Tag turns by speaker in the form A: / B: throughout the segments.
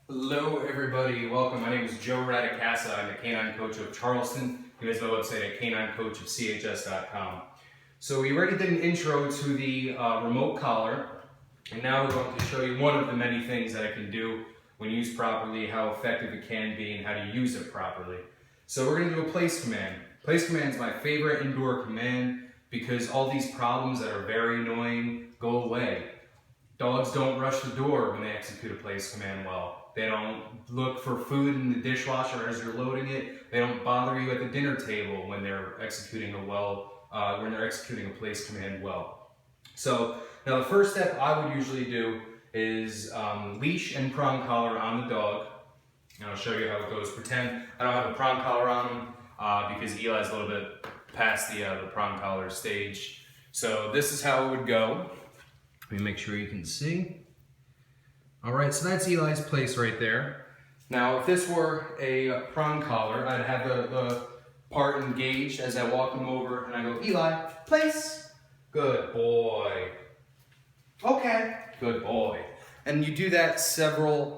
A: Hello everybody, welcome. My name is Joe Radicassa. I'm the canine coach of Charleston. You guys have my website at caninecoachofchs.com. So we already did an intro to the remote collar, and now we're going to show you one of the many things that it can do when used properly, how effective it can be, and how to use it properly. So we're going to do a place command. Place command is my favorite indoor command because all these problems that are very annoying go away. Dogs don't rush the door when they execute a place command well. They don't look for food in the dishwasher as you're loading it. They don't bother you at the dinner table when they're executing a place command well. So now the first step I would usually do is leash and prong collar on the dog. And I'll show you how it goes. Pretend I don't have a prong collar on him because Eli's a little bit past the prong collar stage. So this is how it would go. Let me make sure you can see. All right, so that's Eli's place right there. Now, if this were a prong collar, I'd have the part engaged as I walk him over and I go, Eli, place. Good boy. Okay, good boy. And you do that several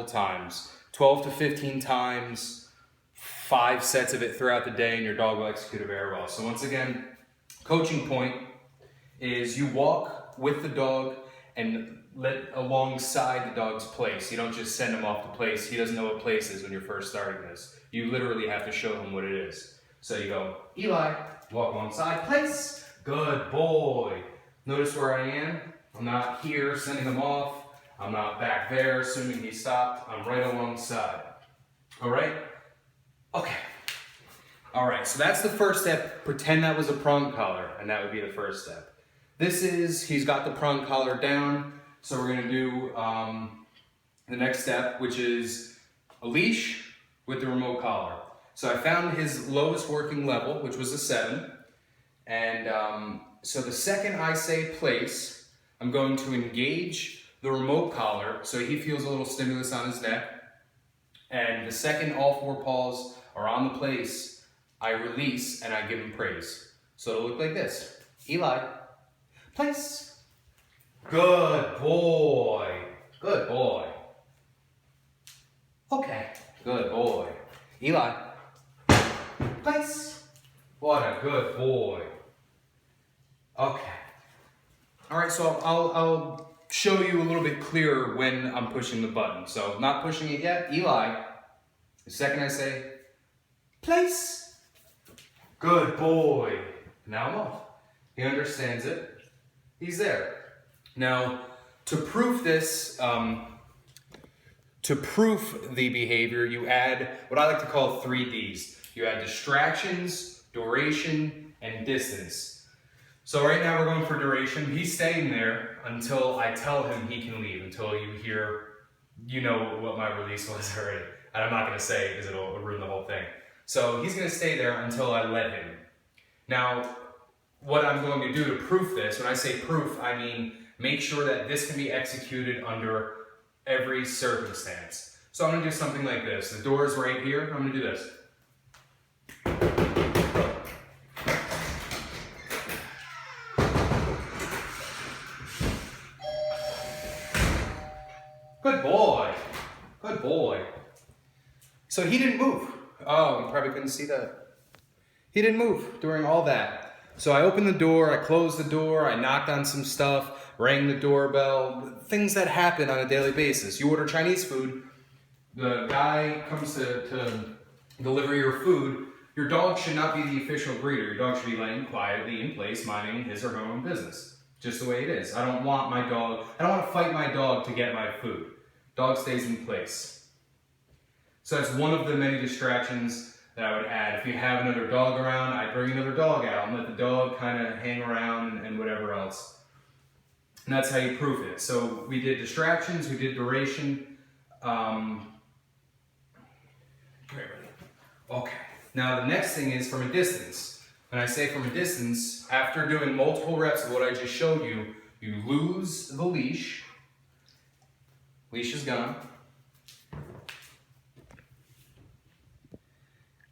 A: times. 12 to 15 times, 5 sets of it throughout the day, and your dog will execute it very well. So once again, coaching point is you walk with the dog and let alongside the dog's place. You don't just send him off to place. He doesn't know what place is when you're first starting this. You literally have to show him what it is. So you go, Eli, walk alongside, place. Good boy. Notice where I am. I'm not here sending him off. I'm not back there assuming he stopped. I'm right alongside. All right? Okay. All right, so that's the first step. Pretend that was a prong collar, and that would be the first step. He's got the prong collar down, so we're gonna do the next step, which is a leash with the remote collar. So I found his lowest working level, which was a 7, and so the second I say place, I'm going to engage the remote collar so he feels a little stimulus on his neck, and the second all 4 paws are on the place, I release and I give him praise. So it'll look like this. Eli, place. Good boy. Good boy. Okay. Good boy. Eli, place. What a good boy. Okay. All right, so I'll show you a little bit clearer when I'm pushing the button. So not pushing it yet. Eli, the second I say, place. Good boy. Now I'm off. He understands it. He's there. Now, to proof this, to proof the behavior, you add what I like to call 3 Ds. You add distractions, duration, and distance. So right now we're going for duration. He's staying there until I tell him he can leave, until you hear, you know what my release was already. And I'm not going to say it because it'll ruin the whole thing. So he's going to stay there until I let him. Now, what I'm going to do to proof this, when I say proof, I mean make sure that this can be executed under every circumstance. So I'm going to do something like this. The door is right here. I'm going to do this. Good boy. Good boy. So he didn't move. Oh, you probably couldn't see that. He didn't move during all that. So I opened the door, I closed the door, I knocked on some stuff, rang the doorbell, things that happen on a daily basis. You order Chinese food, the guy comes to deliver your food. Your dog should not be the official breeder. Your dog should be laying quietly in place, minding his or her own business. Just the way it is. I don't want to fight my dog to get my food. Dog stays in place. So that's one of the many distractions that I would add. If you have another dog around, I'd bring another dog out and let the dog kind of hang around and whatever else. And that's how you proof it. So we did distractions, we did duration. Okay. Now the next thing is from a distance. When I say from a distance, after doing multiple reps of what I just showed you, you lose the leash. Leash is gone.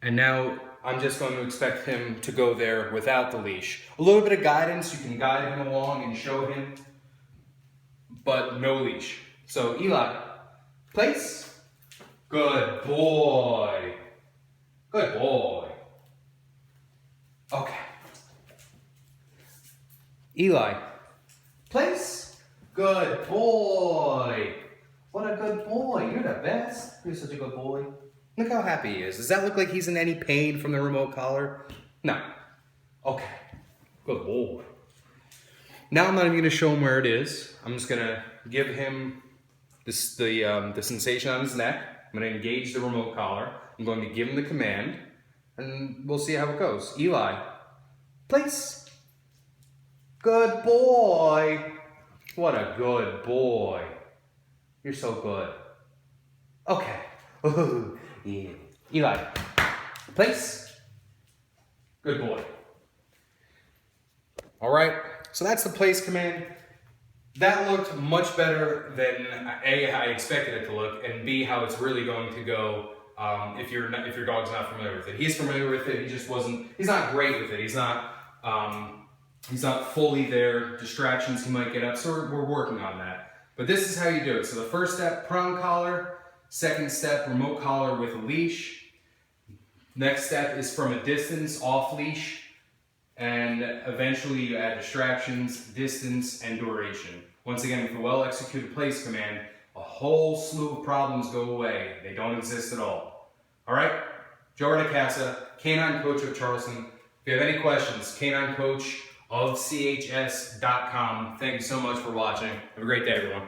A: And now I'm just going to expect him to go there without the leash. A little bit of guidance, you can guide him along and show him, but no leash. So Eli, Place. Good boy. Good boy. Okay. Eli. Place. Good boy. What a good boy. You're the best. You're such a good boy. Look how happy he is. Does that look like he's in any pain from the remote collar? No. Okay. Good boy. Now I'm not even going to show him where it is. I'm just going to give him the sensation on his neck. I'm going to engage the remote collar. I'm going to give him the command, and we'll see how it goes. Eli, place. Good boy. What a good boy. You're so good. Okay. Ooh, yeah. Eli, place. Good boy. All right. So that's the place command. That looked much better than A, I expected it to look, and B, how it's really going to go if your dog's not familiar with it. He's familiar with it. He just wasn't. He's not great with it. He's not fully there. Distractions he might get up. So we're working on that. But this is how you do it. So the first step, prong collar. Second step, remote collar with a leash. Next step is from a distance, off leash. And eventually you add distractions, distance, and duration. Once again, with a well-executed place command, a whole slew of problems go away. They don't exist at all. All right? Joe Radicassa, Canine Coach of Charleston. If you have any questions, caninecoach of chs.com. Thank you so much for watching. Have a great day, everyone.